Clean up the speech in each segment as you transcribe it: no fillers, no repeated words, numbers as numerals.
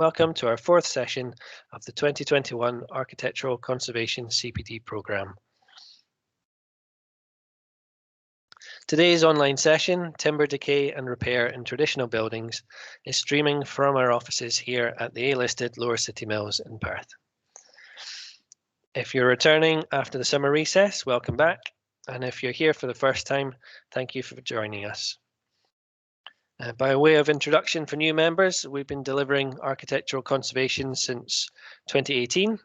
Welcome to our fourth session of the 2021 Architectural Conservation CPD programme. Today's online session, Timber Decay and Repair in Traditional Buildings, is streaming from our offices here at the A-listed Lower City Mills in Perth. If you're returning after the summer recess, welcome back. And if you're here for the first time, thank you for joining us. By way of introduction for new members, we've been delivering architectural conservation since 2018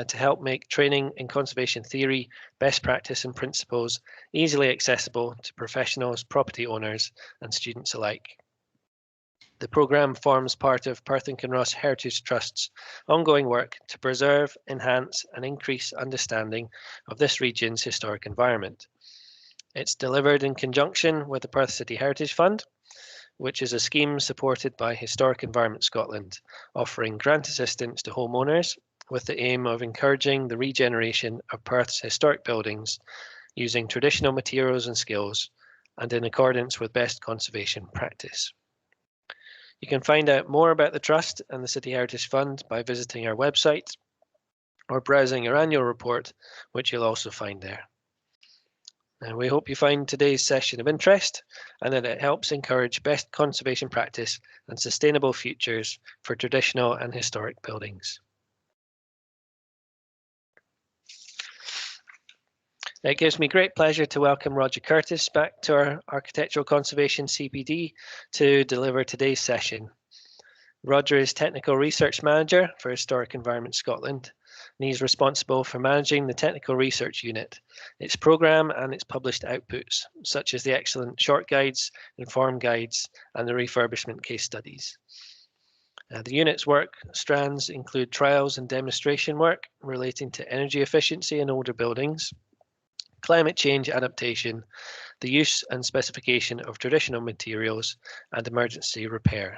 to help make training in conservation theory, best practice and principles easily accessible to professionals, property owners and students alike. The programme forms part of Perth and Kinross Heritage Trust's ongoing work to preserve, enhance and increase understanding of this region's historic environment. It's delivered in conjunction with the Perth City Heritage Fund, which is a scheme supported by Historic Environment Scotland, offering grant assistance to homeowners with the aim of encouraging the regeneration of Perth's historic buildings using traditional materials and skills and in accordance with best conservation practice. You can find out more about the Trust and the City Heritage Fund by visiting our website or browsing our annual report, which you'll also find there. And we hope you find today's session of interest and that it helps encourage best conservation practice and sustainable futures for traditional and historic buildings. It gives me great pleasure to welcome Roger Curtis back to our Architectural Conservation CPD to deliver today's session. Roger is Technical Research Manager for Historic Environment Scotland, and he's responsible for managing the Technical Research Unit, its programme and its published outputs, such as the excellent short guides, informed guides, and the refurbishment case studies. The unit's work strands include trials and demonstration work relating to energy efficiency in older buildings, climate change adaptation, the use and specification of traditional materials, and emergency repair.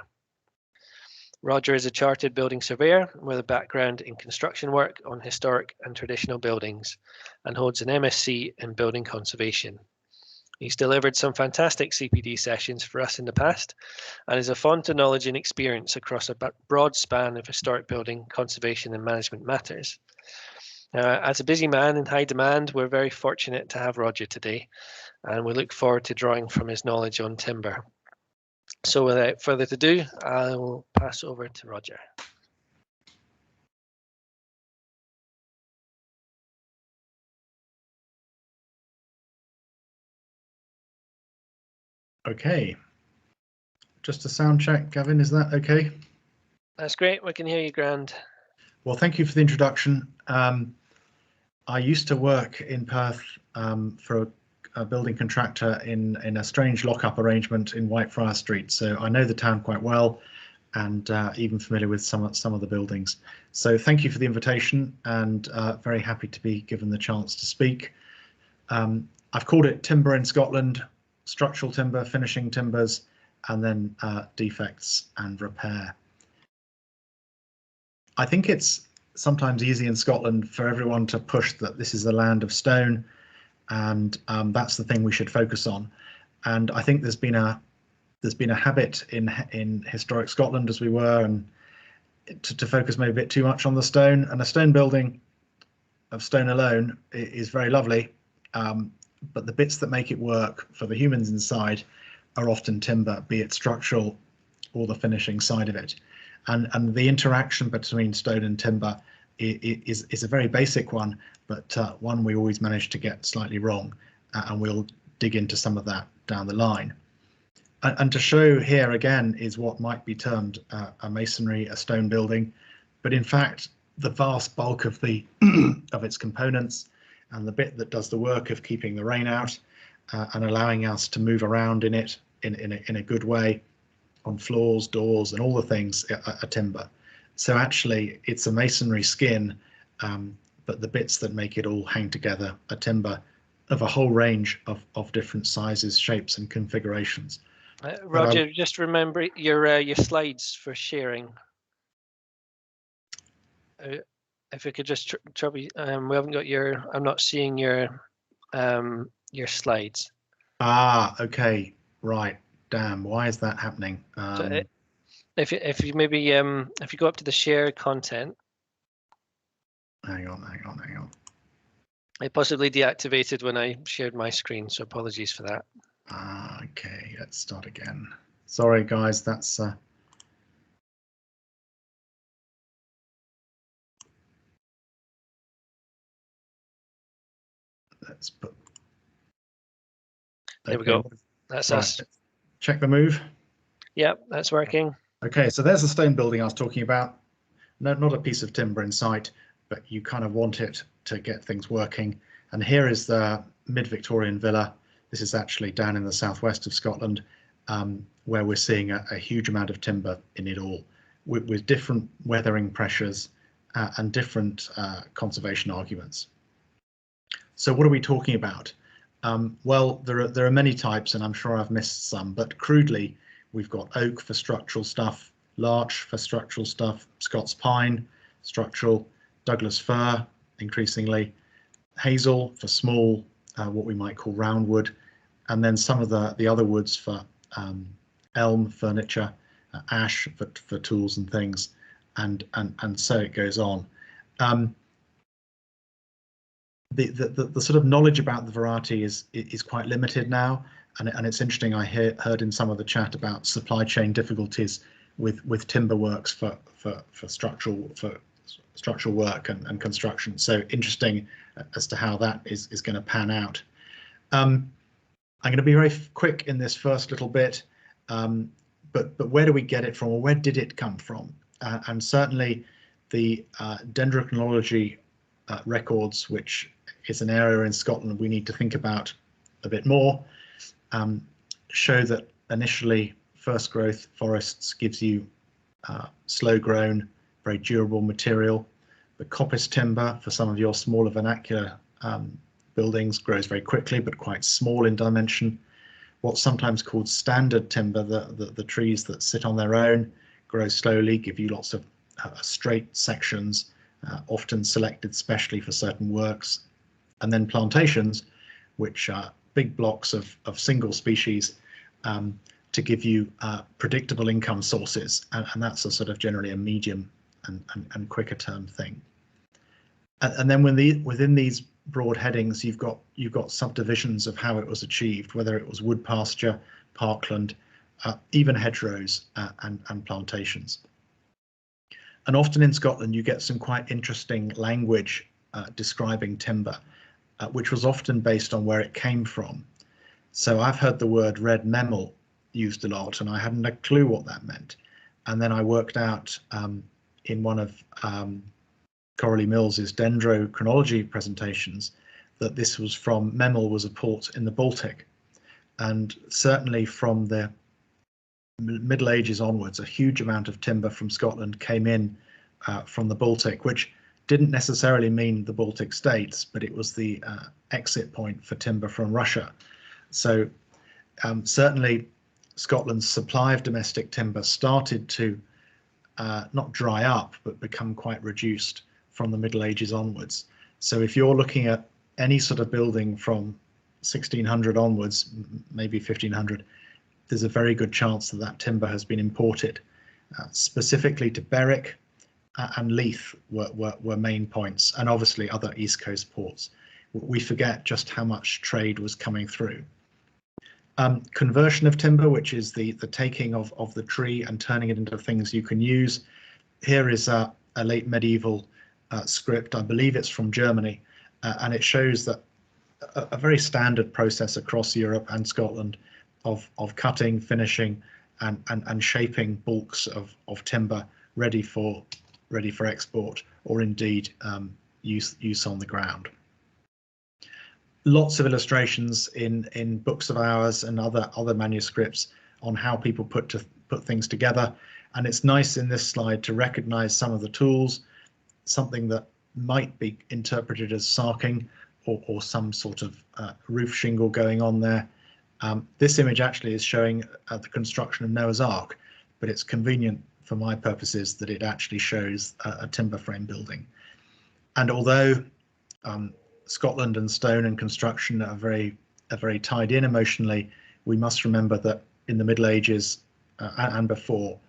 Roger is a chartered building surveyor with a background in construction work on historic and traditional buildings and holds an MSc in building conservation. He's delivered some fantastic CPD sessions for us in the past and is a font of knowledge and experience across a broad span of historic building conservation and management matters. As a busy man in high demand, we're very fortunate to have Roger today, and we look forward to drawing from his knowledge on timber. So without further ado, I will pass over to Roger. Okay, just a sound check, Gavin, is that okay? That's great, we can hear you grand. Well, thank you for the introduction. I used to work in Perth for a building contractor in a strange lock-up arrangement in Whitefriars Street, so I know the town quite well and even familiar with some of the buildings. So thank you for the invitation, and very happy to be given the chance to speak. I've called it Timber in Scotland, structural timber, finishing timbers, and then defects and repair. I think it's sometimes easy in Scotland for everyone to push that this is the land of stone, and that's the thing we should focus on. And I think there's been a habit in historic Scotland, as we were, and to focus maybe a bit too much on the stone. And a stone building of stone alone is very lovely, but the bits that make it work for the humans inside are often timber, be it structural or the finishing side of it. And the interaction between stone and timber is a very basic one, but one we always manage to get slightly wrong, and we'll dig into some of that down the line. And to show here again is what might be termed a masonry, a stone building, but in fact the vast bulk of the of its components and the bit that does the work of keeping the rain out and allowing us to move around in it in a good way on floors, doors, and all the things are timber. So actually it's a masonry skin, but the bits that make it all hang together are timber of a whole range of different sizes, shapes and configurations. Roger, just remember your slides for sharing. If you could just trouble, we haven't got your. I'm not seeing your slides. Ah, okay, right. Damn, why is that happening? If you maybe if you go up to the share content. Hang on. It possibly deactivated when I shared my screen, so apologies for that. Okay, let's start again. Sorry, guys, that's let's put. There we go. That's right. us. Check the move. Yep, that's working. Okay, so there's the stone building I was talking about. No, not a piece of timber in sight, but you kind of want it to get things working. And here is the mid-Victorian villa. This is actually down in the southwest of Scotland, where we're seeing a huge amount of timber in it all, with different weathering pressures and different conservation arguments. So what are we talking about? Well, there are many types, and I'm sure I've missed some, but crudely, we've got oak for structural stuff, larch for structural stuff, Scots pine, structural, Douglas fir, increasingly, hazel for small, what we might call round wood, and then some of the other woods for elm, furniture, ash for tools and things, and so it goes on. The sort of knowledge about the variety is quite limited now, and it's interesting. I heard in some of the chat about supply chain difficulties with timber works for structural work and construction. So interesting as to how that is going to pan out. I'm going to be very quick in this first little bit, but where do we get it from, or where did it come from? And certainly the dendrochronology records, which is an area in Scotland we need to think about a bit more, show that initially first growth forests gives you slow grown, very durable material. The coppice timber for some of your smaller vernacular buildings grows very quickly, but quite small in dimension. What's sometimes called standard timber, the trees that sit on their own, grow slowly, give you lots of straight sections, often selected specially for certain works. And then plantations, which are big blocks of single species to give you predictable income sources, and that's a sort of generally a medium and quicker term thing. And then within these broad headings, you've got subdivisions of how it was achieved, whether it was wood pasture, parkland, even hedgerows and plantations. And often in Scotland, you get some quite interesting language describing timber, which was often based on where it came from. So I've heard the word red memel used a lot, and I hadn't a clue what that meant. And then I worked out in one of Coralie Mills's dendrochronology presentations that this was from Memel was a port in the Baltic, and certainly from the Middle Ages onwards, a huge amount of timber from Scotland came in from the Baltic, which didn't necessarily mean the Baltic states, but it was the exit point for timber from Russia. So certainly Scotland's supply of domestic timber started to not dry up, but become quite reduced from the Middle Ages onwards. So if you're looking at any sort of building from 1600 onwards, maybe 1500, there's a very good chance that timber has been imported. Specifically to Berwick and Leith were main points, and obviously other East Coast ports. We forget just how much trade was coming through. Conversion of timber, which is the taking of the tree and turning it into things you can use. Here is a late medieval script, I believe it's from Germany, and it shows that a very standard process across Europe and Scotland of cutting, finishing, and shaping bulks of timber ready for export, or indeed use on the ground. Lots of illustrations in books of hours and other manuscripts on how people put things together, and it's nice in this slide to recognize some of the tools, something that might be interpreted as sarking or some sort of roof shingle going on there. This image actually is showing the construction of Noah's Ark, but it's convenient for my purposes that it actually shows a timber frame building. And although Scotland and stone and construction are very tied in emotionally, we must remember that in the Middle Ages and before,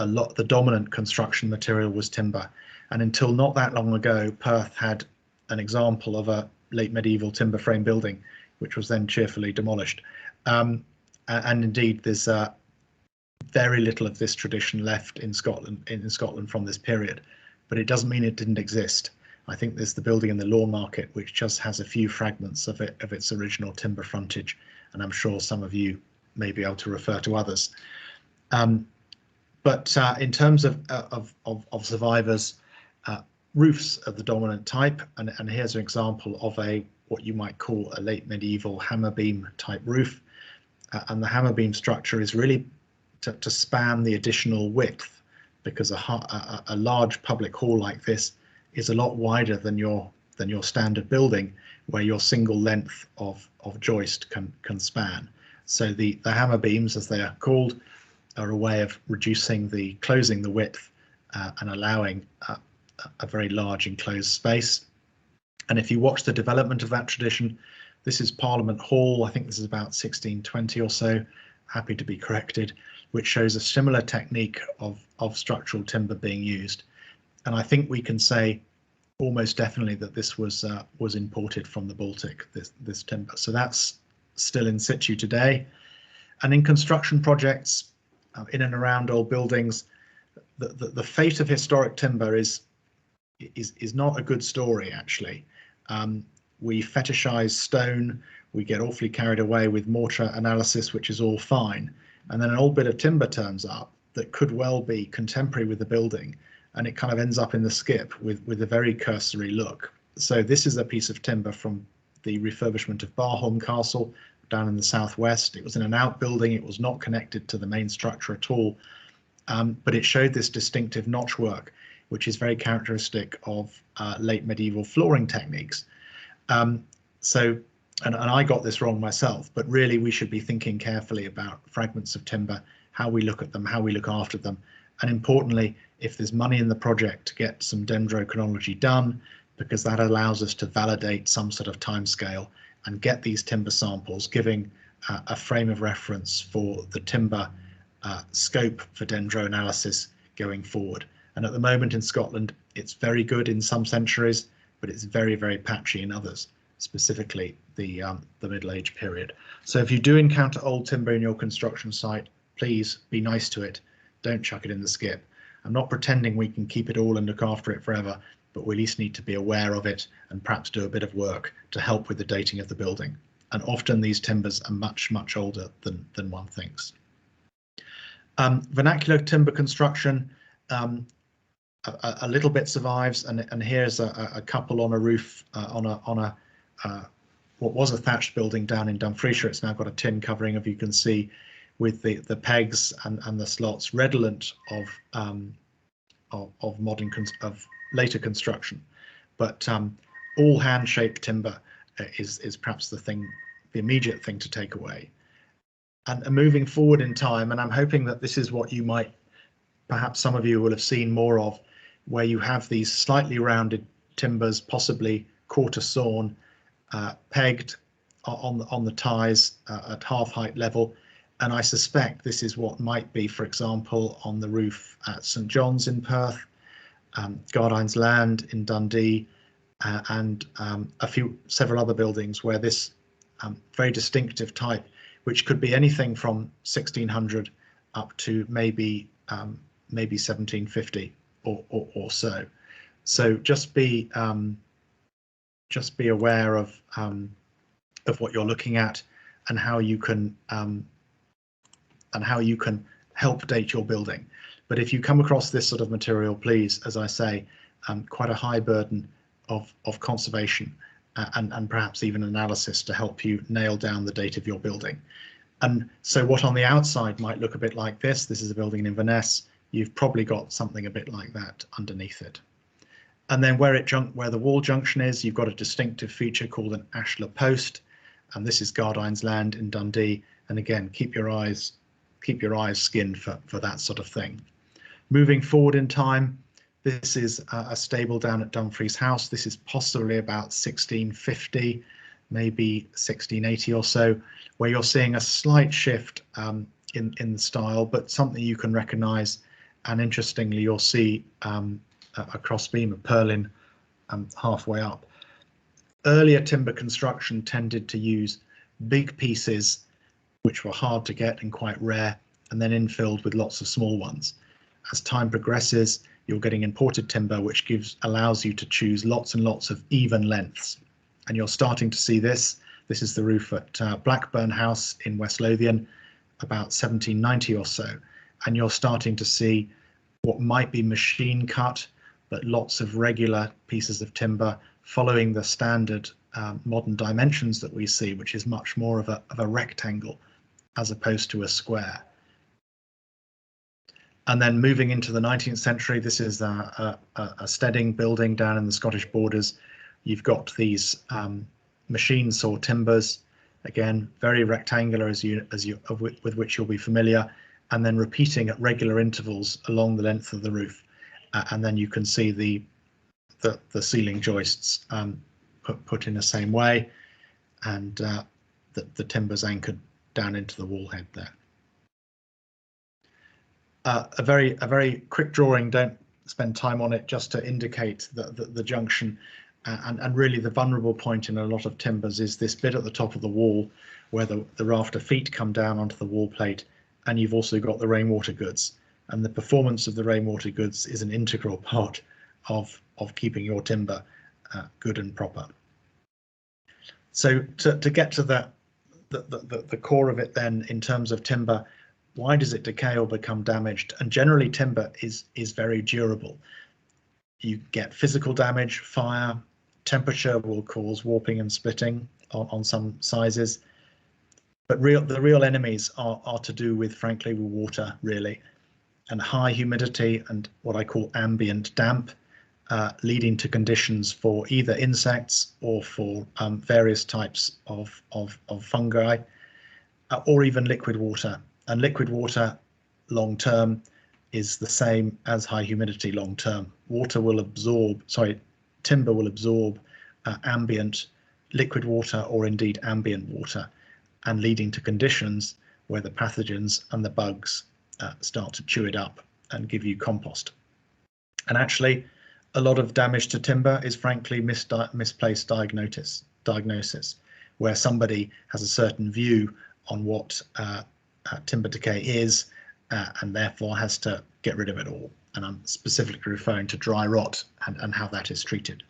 the dominant construction material was timber. And until not that long ago, Perth had an example of a late medieval timber frame building, which was then cheerfully demolished. And indeed, there's very little of this tradition left in Scotland from this period, but it doesn't mean it didn't exist. I think there's the building in the Lawn Market, which just has a few fragments of its original timber frontage, and I'm sure some of you may be able to refer to others. But in terms of survivors, roofs of the dominant type, and here's an example of what you might call a late medieval hammer beam type roof, and the hammer beam structure is really to span the additional width, because a large public hall like this is a lot wider than your standard building, where your single length of joist can span. So the hammer beams, as they are called, are a way of closing the width and allowing a very large enclosed space. And if you watch the development of that tradition, this is Parliament Hall. I think this is about 1620 or so, happy to be corrected, which shows a similar technique of structural timber being used. And I think we can say almost definitely that this was imported from the Baltic, this timber. So that's still in situ today. And in construction projects in and around old buildings, the fate of historic timber is not a good story, actually. We fetishize stone, we get awfully carried away with mortar analysis, which is all fine. And then an old bit of timber turns up that could well be contemporary with the building, and it kind of ends up in the skip with a very cursory look. So this is a piece of timber from the refurbishment of Barholm Castle down in the southwest. It was in an outbuilding, it was not connected to the main structure at all, but it showed this distinctive notchwork, which is very characteristic of late medieval flooring techniques. And I got this wrong myself, but really we should be thinking carefully about fragments of timber, how we look at them, how we look after them, and importantly, if there's money in the project, to get some dendrochronology done, because that allows us to validate some sort of timescale and get these timber samples, giving a frame of reference for the timber scope for dendro analysis going forward. And at the moment in Scotland, it's very good in some centuries, but it's very, very patchy in others, specifically the Middle Age period. So if you do encounter old timber in your construction site, please be nice to it. Don't chuck it in the skip. I'm not pretending we can keep it all and look after it forever, but we at least need to be aware of it and perhaps do a bit of work to help with the dating of the building. And often these timbers are much, much older than one thinks. Vernacular timber construction, a little bit survives, and here's a couple on a roof on what was a thatched building down in Dumfriesshire. It's now got a tin covering, if you can see, with the pegs and the slots redolent of later construction. But all hand-shaped timber is perhaps the immediate thing to take away. And moving forward in time, and I'm hoping that this is what you might, perhaps some of you will have seen more of, where you have these slightly rounded timbers, possibly quarter sawn, pegged on the ties at half height level. And I suspect this is what might be, for example, on the roof at St John's in Perth, Gardine's Land in Dundee, and several other buildings where this very distinctive type, which could be anything from 1600 up to maybe 1750 or so. So just be aware of what you're looking at and how you can help date your building. But if you come across this sort of material, please, as I say, quite a high burden of conservation and perhaps even analysis to help you nail down the date of your building. And so what on the outside might look a bit like this is a building in Inverness, you've probably got something a bit like that underneath it. And then where the wall junction is, you've got a distinctive feature called an ashlar post, and this is Gardine's Land in Dundee. And again, keep your eyes skinned for that sort of thing. Moving forward in time, this is a stable down at Dumfries House. This is possibly about 1650, maybe 1680 or so, where you're seeing a slight shift in the style, but something you can recognise And interestingly, you'll see a cross beam of purlin halfway up. Earlier timber construction tended to use big pieces, which were hard to get and quite rare, and then infilled with lots of small ones. As time progresses, you're getting imported timber, which allows you to choose lots and lots of even lengths. And you're starting to see this. This is the roof at Blackburn House in West Lothian, about 1790 or so. And you're starting to see what might be machine cut, but lots of regular pieces of timber following the standard modern dimensions that we see, which is much more of a rectangle as opposed to a square. And then moving into the 19th century, this is a steading building down in the Scottish borders. You've got these machine saw timbers, again very rectangular with which you'll be familiar, and then repeating at regular intervals along the length of the roof. And then you can see the ceiling joists put in the same way, and the timbers anchored down into the wall head there. A very quick drawing, don't spend time on it, just to indicate the junction and really the vulnerable point in a lot of timbers is this bit at the top of the wall where the rafter feet come down onto the wall plate, and you've also got the rainwater goods, and the performance of the rainwater goods is an integral part of keeping your timber good and proper. So to get to the core of it then, in terms of timber, why does it decay or become damaged? And generally timber is very durable. You get physical damage, fire, temperature will cause warping and splitting on some sizes, but the real enemies are to do with, frankly, with water really, and high humidity and what I call ambient damp, leading to conditions for either insects or for various types of fungi, or even liquid water. And liquid water long term is the same as high humidity long term. Timber will absorb ambient liquid water or indeed ambient water, and leading to conditions where the pathogens and the bugs start to chew it up and give you compost. And actually, a lot of damage to timber is frankly misplaced diagnosis, where somebody has a certain view on what timber decay is, and therefore has to get rid of it all. And I'm specifically referring to dry rot and how that is treated.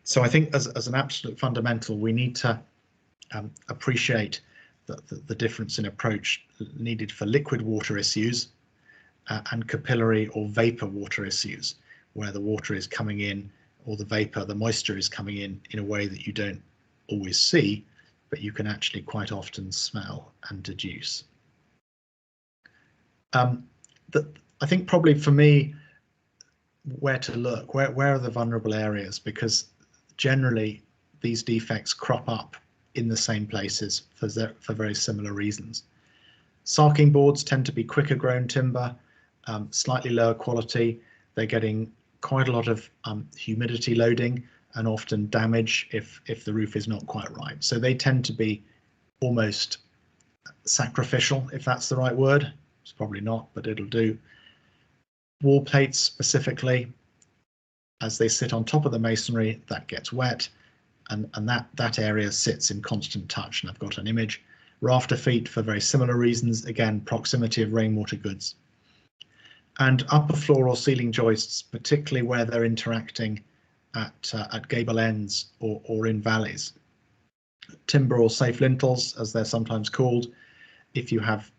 So I think as an absolute fundamental, we need to appreciate the difference in approach needed for liquid water issues and capillary or vapor water issues, where the water is coming in, or the vapor, the moisture is coming in a way that you don't always see, but you can actually quite often smell and deduce. I think probably for me, where to look, where are the vulnerable areas, because generally these defects crop up in the same places for very similar reasons. Sarking boards tend to be quicker grown timber, slightly lower quality. They're getting quite a lot of humidity loading and often damage if the roof is not quite right. So they tend to be almost sacrificial, if that's the right word. It's probably not, but it'll do. Wall plates specifically, as they sit on top of the masonry, that gets wet, and that area sits in constant touch. And I've got an image. Rafter feet for very similar reasons, again, proximity of rainwater goods. And upper floor or ceiling joists, particularly where they're interacting at gable ends or in valleys. Timber or safe lintels, as they're sometimes called, if you have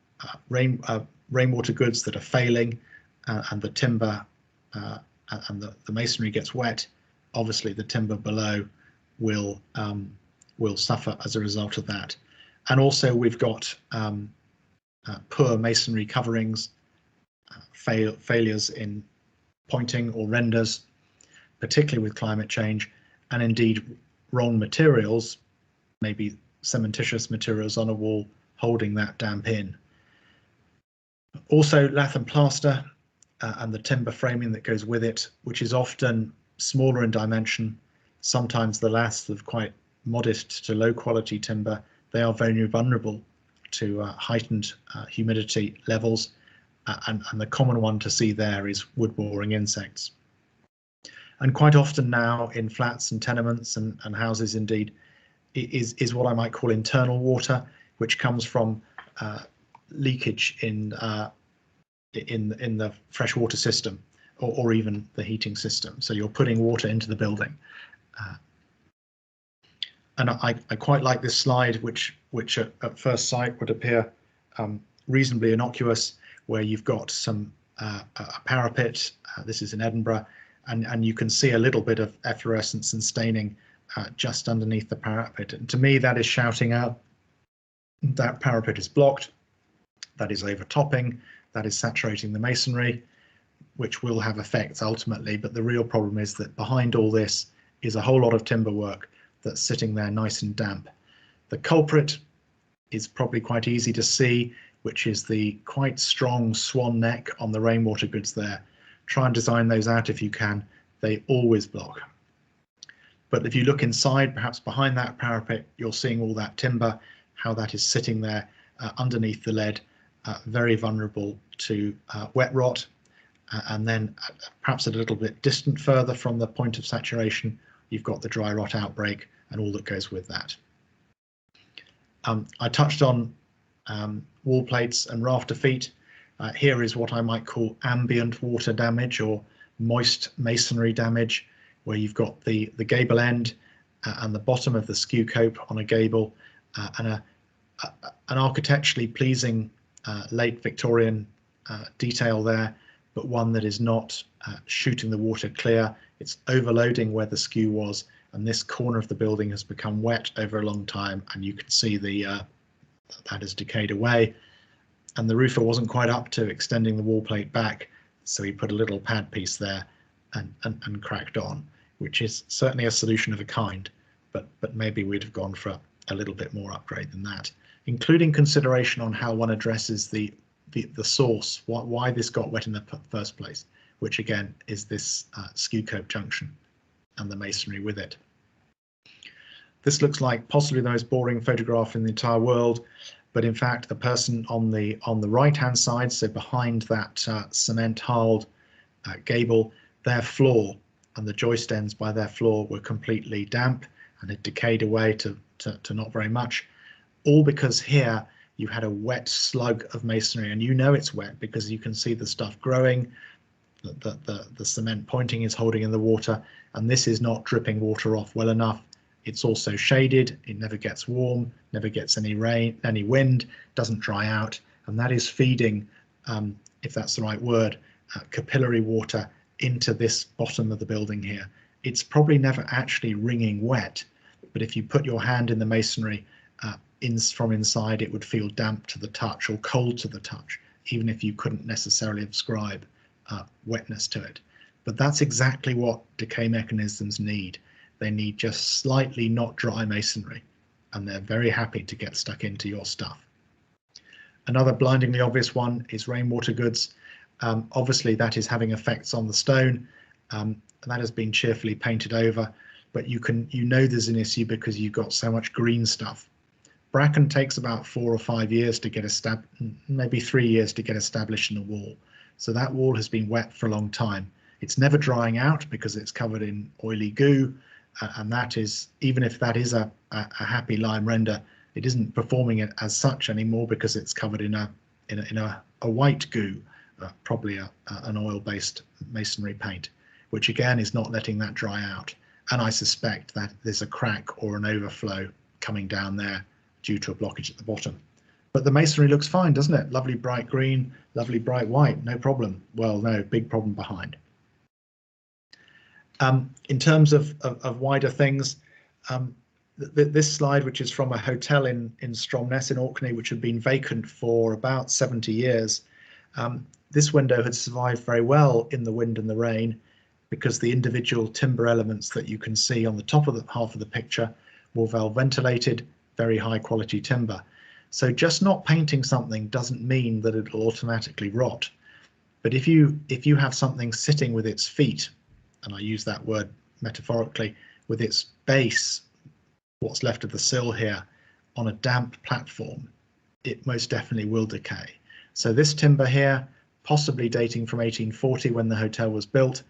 rainwater goods that are failing and the timber and the masonry gets wet, obviously the timber below will suffer as a result of that. And also we've got poor masonry coverings, failures in pointing or renders, particularly with climate change, and indeed wrong materials, maybe cementitious materials on a wall holding that damp in. Also lath and plaster and the timber framing that goes with it, which is often smaller in dimension. Sometimes the laths of quite modest to low quality timber, they are very vulnerable to heightened humidity levels, and the common one to see there is wood-boring insects. And quite often now in flats and tenements and houses indeed, is what I might call internal water, which comes from leakage in the freshwater system, or even the heating system. So you're putting water into the building. And I quite like this slide, which at first sight would appear reasonably innocuous, where you've got some a parapet. This is in Edinburgh, and you can see a little bit of efflorescence and staining just underneath the parapet. And to me, that is shouting out that parapet is blocked, that is overtopping, that is saturating the masonry, which will have effects ultimately. But the real problem is that behind all this is a whole lot of timber work that's sitting there nice and damp. The culprit is probably quite easy to see, which is the quite strong swan neck on the rainwater goods there. Try and design those out if you can. They always block. But if you look inside, perhaps behind that parapet, you're seeing all that timber, how that is sitting there underneath the lead, very vulnerable to wet rot. And then perhaps a little bit distant further from the point of saturation, you've got the dry rot outbreak and all that goes with that. I touched on wall plates and rafter feet. Here is what I might call ambient water damage or moist masonry damage, where you've got the gable end and the bottom of the skew cope on a gable, and an architecturally pleasing late Victorian detail there, but one that is not shooting the water clear. It's overloading where the skew was, and this corner of the building has become wet over a long time, and you can see that has decayed away. And the roofer wasn't quite up to extending the wall plate back, so he put a little pad piece there and cracked on, which is certainly a solution of a kind, but maybe we'd have gone for a little bit more upgrade than that, including consideration on how one addresses the source, why this got wet in the first place, which again is this skew cope junction and the masonry with it. This looks like possibly the most boring photograph in the entire world, but in fact the person on the right hand side, so behind that cement harled gable, their floor and the joist ends by their floor were completely damp and had decayed away to not very much, all because here you had a wet slug of masonry, and you know it's wet because you can see the stuff growing, the cement pointing is holding in the water, and this is not dripping water off well enough. It's also shaded, it never gets warm, never gets any rain, any wind, doesn't dry out, and that is feeding, if that's the right word, capillary water into this bottom of the building here. It's probably never actually wringing wet, but if you put your hand in the masonry from inside, it would feel damp to the touch or cold to the touch, even if you couldn't necessarily ascribe wetness to it. But that's exactly what decay mechanisms need. They need just slightly not dry masonry, and they're very happy to get stuck into your stuff. Another blindingly obvious one is rainwater goods. Obviously that is having effects on the stone, and that has been cheerfully painted over, but you know there's an issue because you've got so much green stuff. Bracken takes about 4 or 5 years to get maybe 3 years to get established in a wall. So that wall has been wet for a long time. It's never drying out because it's covered in oily goo, and that is, even if that is a happy lime render, it isn't performing it as such anymore because it's covered in a white goo, probably an oil-based masonry paint, which again is not letting that dry out. And I suspect that there's a crack or an overflow coming down there due to a blockage at the bottom. But the masonry looks fine, doesn't it? Lovely bright green, lovely bright white, no problem. Well, no, big problem behind. In terms of wider things, this slide, which is from a hotel in Stromness in Orkney, which had been vacant for about 70 years, this window had survived very well in the wind and the rain because the individual timber elements that you can see on the top of the half of the picture were well ventilated, very high quality timber. So just not painting something doesn't mean that it'll automatically rot. But if you have something sitting with its feet, and I use that word metaphorically, with its base, what's left of the sill here, on a damp platform, it most definitely will decay. So this timber here possibly dating from 1840 when the hotel was built,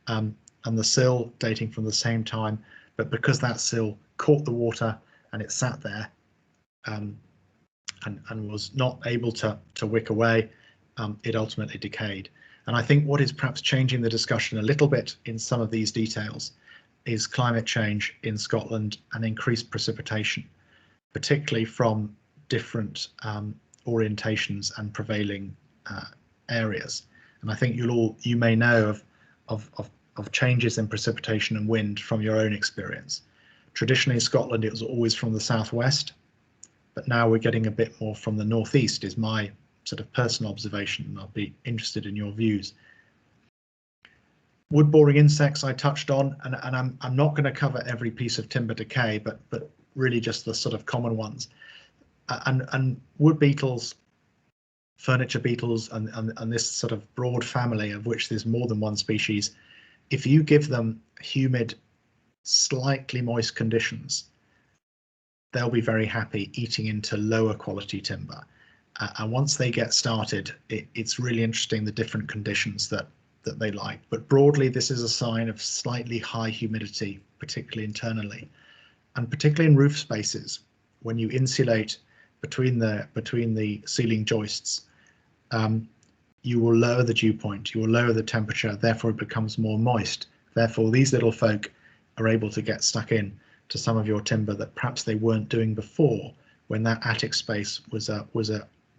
and the sill dating from the same time. But because that sill caught the water and it sat there and was not able to wick away, it ultimately decayed. And I think what is perhaps changing the discussion a little bit in some of these details is climate change in Scotland and increased precipitation, particularly from different orientations and prevailing areas. And I think you may know of changes in precipitation and wind from your own experience. Traditionally in Scotland, it was always from the southwest, but now we're getting a bit more from the northeast, is my sort of personal observation, and I'll be interested in your views. Wood boring insects I touched on, and I'm not going to cover every piece of timber decay, but really just the sort of common ones. And wood beetles, furniture beetles, and this sort of broad family of which there's more than one species, if you give them humid, slightly moist conditions, they'll be very happy eating into lower quality timber. And once they get started, it's really interesting the different conditions that they like. But broadly, this is a sign of slightly high humidity, particularly internally, and particularly in roof spaces. When you insulate between the ceiling joists, you will lower the dew point, you will lower the temperature, therefore it becomes more moist. Therefore, these little folk are able to get stuck in to some of your timber that perhaps they weren't doing before, when that attic space was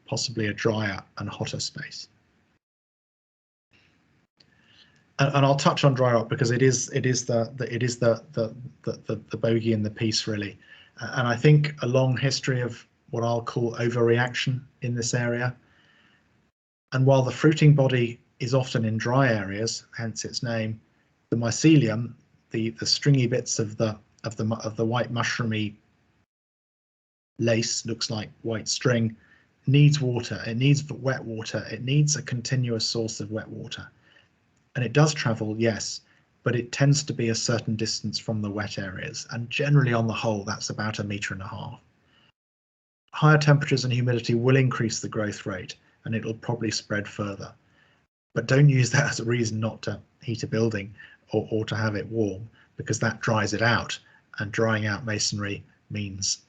possibly a drier and hotter space. And I'll touch on dry rot because it is the bogey in the piece, really. And I think a long history of what I'll call overreaction in this area. And while the fruiting body is often in dry areas, hence its name, the mycelium, the stringy bits of the white mushroomy lace, looks like white string, needs water. It needs wet water. It needs a continuous source of wet water. And it does travel, yes, but it tends to be a certain distance from the wet areas. And generally on the whole, that's about 1.5 meters. Higher temperatures and humidity will increase the growth rate, and it'll probably spread further. But don't use that as a reason not to heat a building or to have it warm, because that dries it out, and drying out masonry means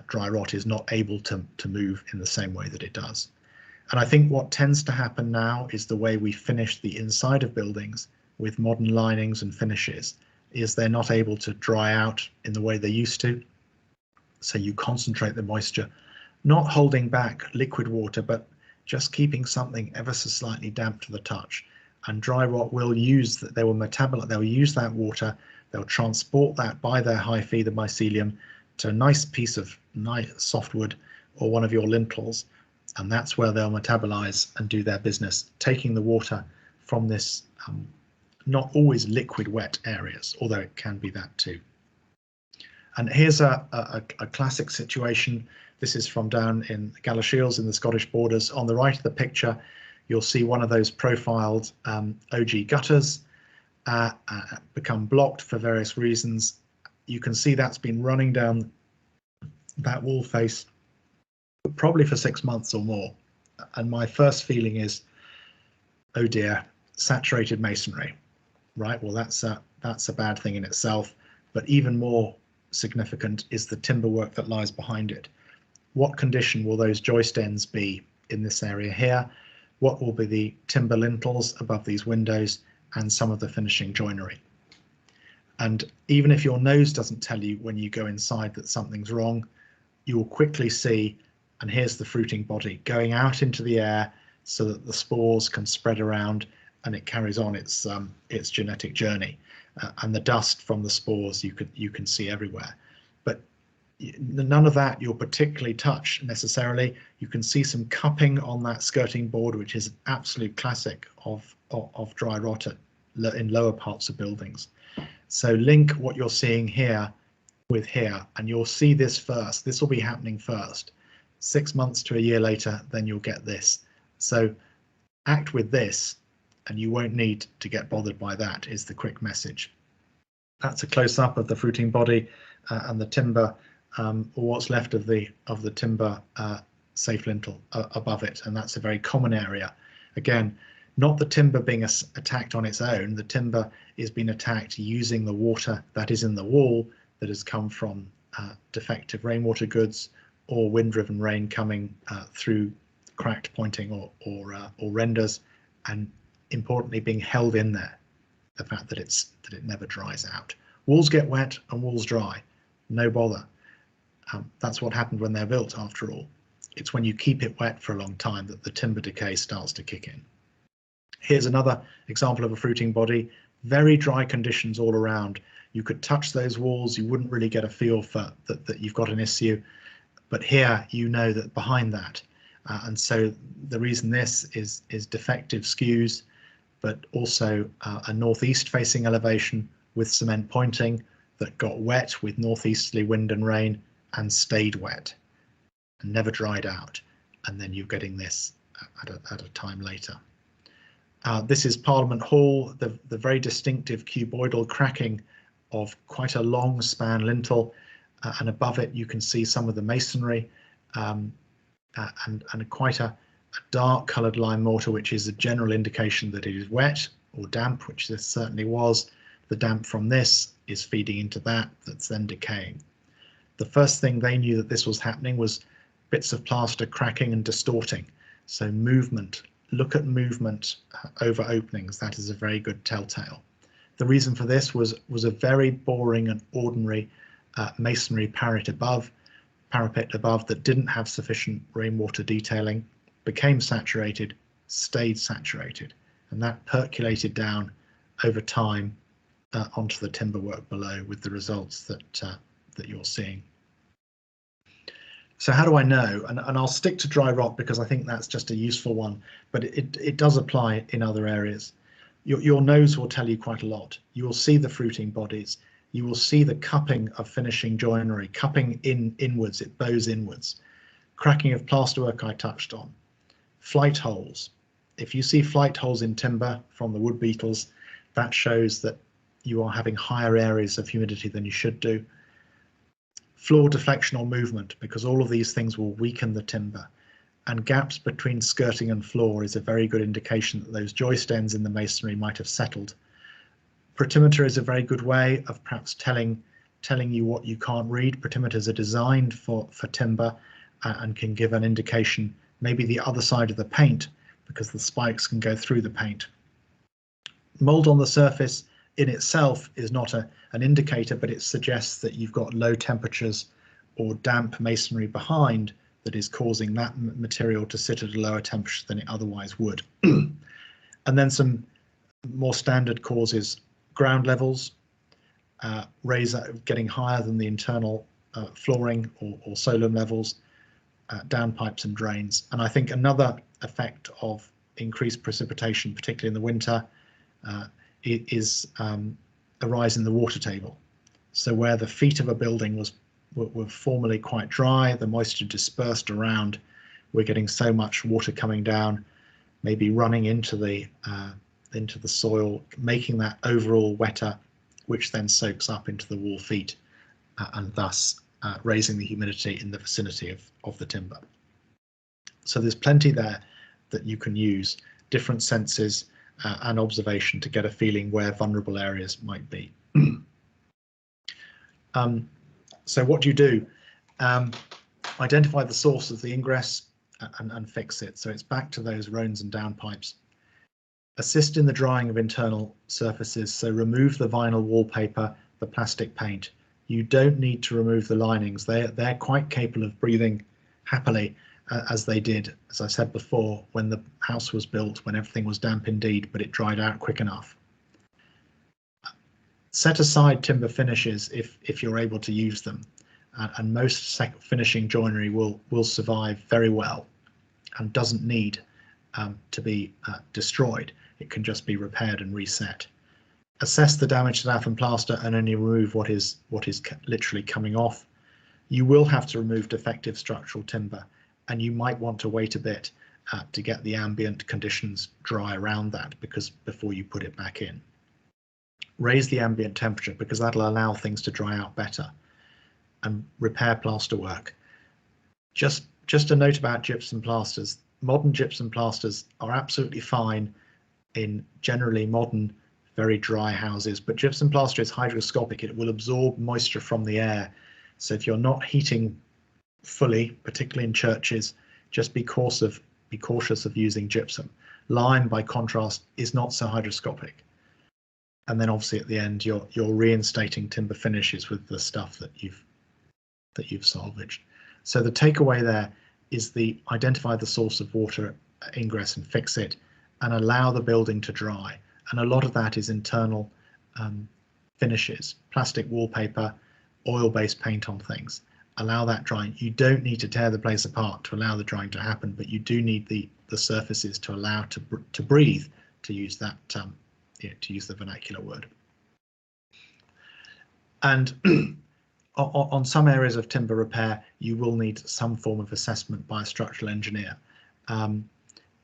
dry rot is not able to move in the same way that it does. And I think what tends to happen now is the way we finish the inside of buildings with modern linings and finishes is they're not able to dry out in the way they used to. So you concentrate the moisture, not holding back liquid water, but just keeping something ever so slightly damp to the touch. And dry rot will use that, they will metabolize, they'll use that water, they'll transport that by their hyphae, the mycelium, to a nice piece of nice softwood or one of your lintels. And that's where they'll metabolize and do their business, taking the water from this not always liquid wet areas, although it can be that too. And here's a classic situation. This is from down in Galashiels in the Scottish borders. On the right of the picture, you'll see one of those profiled OG gutters become blocked for various reasons. You can see that's been running down that wall face probably for 6 months or more. And my first feeling is, oh dear, saturated masonry, right? Well, that's a bad thing in itself, but even more significant is the timber work that lies behind it. What condition will those joist ends be in this area here? What will be the timber lintels above these windows and some of the finishing joinery? And even if your nose doesn't tell you when you go inside that something's wrong, you will quickly see, and here's the fruiting body going out into the air so that the spores can spread around and it carries on its genetic journey. And the dust from the spores you can see everywhere. But none of that you'll particularly touch necessarily. You can see some cupping on that skirting board, which is an absolute classic of dry rot in lower parts of buildings. So link what you're seeing here with here, and you'll see this first. This will be happening first. 6 months to a year later, then you'll get this. So act with this, and you won't need to get bothered by that, is the quick message. That's a close-up of the fruiting body and the timber, or what's left of the timber safe lintel above it, and that's a very common area. Again, not the timber being attacked on its own. The timber is being attacked using the water that is in the wall that has come from defective rainwater goods or wind-driven rain coming through cracked pointing or renders, and importantly being held in there. The fact that it never dries out. Walls get wet and walls dry, no bother. That's what happened when they're built, after all. It's when you keep it wet for a long time that the timber decay starts to kick in. Here's another example of a fruiting body. Very dry conditions all around. You could touch those walls, you wouldn't really get a feel for that you've got an issue. But here you know that behind that, and so the reason this is defective skews, but also a northeast facing elevation with cement pointing that got wet with northeasterly wind and rain and stayed wet and never dried out, and then you're getting this at a time later. This is Parliament Hall, the very distinctive cuboidal cracking of quite a long span lintel, and above it you can see some of the masonry and quite a dark coloured lime mortar, which is a general indication that it is wet or damp, which this certainly was. The damp from this is feeding into that's then decaying. The first thing they knew that this was happening was bits of plaster cracking and distorting. So movement, look at movement over openings. That is a very good telltale. The reason for this was a very boring and ordinary masonry parapet above that didn't have sufficient rainwater detailing, became saturated, stayed saturated, and that percolated down over time onto the timber work below, with the results that you're seeing. So how do I know? And I'll stick to dry rot because I think that's just a useful one, but it does apply in other areas. Your nose will tell you quite a lot. You will see the fruiting bodies. You will see the cupping of finishing joinery, cupping inwards, it bows inwards. Cracking of plasterwork I touched on. Flight holes. If you see flight holes in timber from the wood beetles, that shows that you are having higher areas of humidity than you should do. Floor deflection or movement, because all of these things will weaken the timber. And gaps between skirting and floor is a very good indication that those joist ends in the masonry might have settled. Pretimeter is a very good way of perhaps telling you what you can't read. Pretimeters are designed for timber and can give an indication, maybe the other side of the paint, because the spikes can go through the paint. Mold on the surface in itself is not an indicator, but it suggests that you've got low temperatures or damp masonry behind that is causing that material to sit at a lower temperature than it otherwise would. And then some more standard causes: ground levels, getting higher than the internal flooring or solum levels, downpipes and drains. And I think another effect of increased precipitation, particularly in the winter, is a rise in the water table. So where the feet of a building were formerly quite dry, the moisture dispersed around, we're getting so much water coming down, maybe running into the soil, making that overall wetter, which then soaks up into the wall feet and thus raising the humidity in the vicinity of the timber. So there's plenty there that you can use, different senses and observation to get a feeling where vulnerable areas might be. So what do you do? Identify the source of the ingress and fix it. So it's back to those roans and downpipes. Assist in the drying of internal surfaces. So remove the vinyl wallpaper, the plastic paint. You don't need to remove the linings. They're quite capable of breathing happily, as they did, as I said before, when the house was built, when everything was damp indeed, but it dried out quick enough. Set aside timber finishes if you're able to use them, and most finishing joinery will survive very well and doesn't need to be destroyed. It can just be repaired and reset. Assess the damage to lath and plaster and only remove what is literally coming off. You will have to remove defective structural timber, and you might want to wait a bit to get the ambient conditions dry around that before you put it back in. Raise the ambient temperature because that'll allow things to dry out better, and repair plasterwork. Just a note about gypsum plasters. modern gypsum plasters are absolutely fine in generally modern, very dry houses, but gypsum plaster is hygroscopic. It will absorb moisture from the air. So if you're not heating fully, particularly in churches, just be cautious of using gypsum. Lime, by contrast, is not so hygroscopic. And then obviously at the end, you're reinstating timber finishes with the stuff that you've salvaged. So the takeaway there is identify the source of water ingress and fix it, and allow the building to dry. And a lot of that is internal finishes, plastic wallpaper, oil-based paint on things. Allow that drying. You don't need to tear the place apart to allow the drying to happen, but you do need the surfaces to allow to breathe, to use that to use the vernacular word. And on some areas of timber repair, you will need some form of assessment by a structural engineer.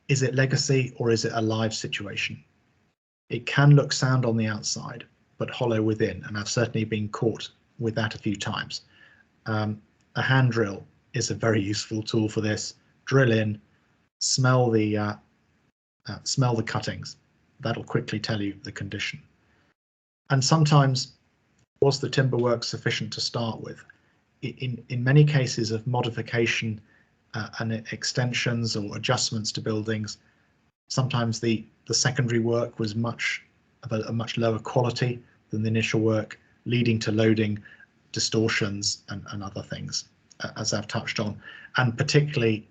Is it legacy or is it a live situation? It can look sound on the outside, but hollow within, and I've certainly been caught with that a few times. A hand drill is a very useful tool for this. Drill in, smell the cuttings. That'll quickly tell you the condition. And sometimes, was the timber work sufficient to start with? In many cases of modification and extensions or adjustments to buildings, sometimes the secondary work was a much lower quality than the initial work, leading to loading, distortions and other things, as I've touched on, and particularly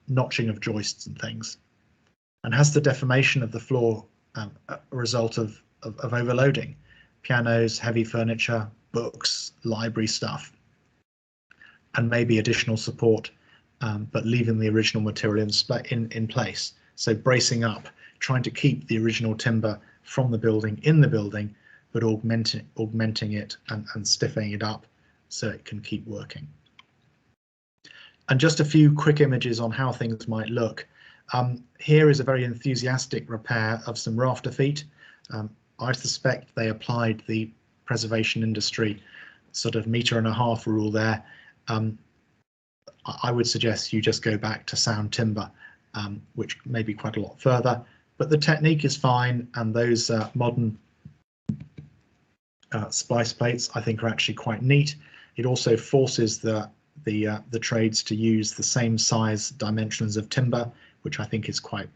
notching of joists and things. And has the deformation of the floor a result of overloading? Pianos, heavy furniture, books, library stuff, and maybe additional support, but leaving the original material in place. So bracing up, trying to keep the original timber from the building in the building, but augmenting it and stiffening it up so it can keep working. And just a few quick images on how things might look. Here is a very enthusiastic repair of some rafter feet. I suspect they applied the preservation industry sort of 1.5 meter rule there. I would suggest you just go back to sound timber, which may be quite a lot further, but the technique is fine, and those modern splice plates I think are actually quite neat. It also forces the trades to use the same size dimensions of timber, which I think is quite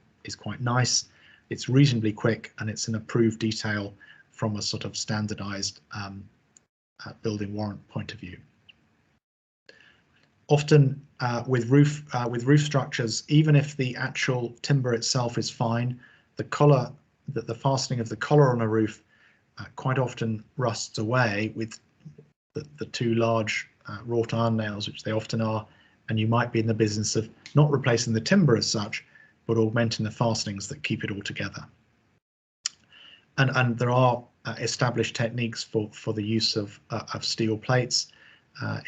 nice. It's reasonably quick, and it's an approved detail from a sort of standardized building warrant point of view. Often with roof structures, even if the actual timber itself is fine, the fastening of the collar on a roof quite often rusts away with the two large wrought iron nails, which they often are, and you might be in the business of not replacing the timber as such, but augmenting the fastenings that keep it all together. And there are established techniques for the use of steel plates.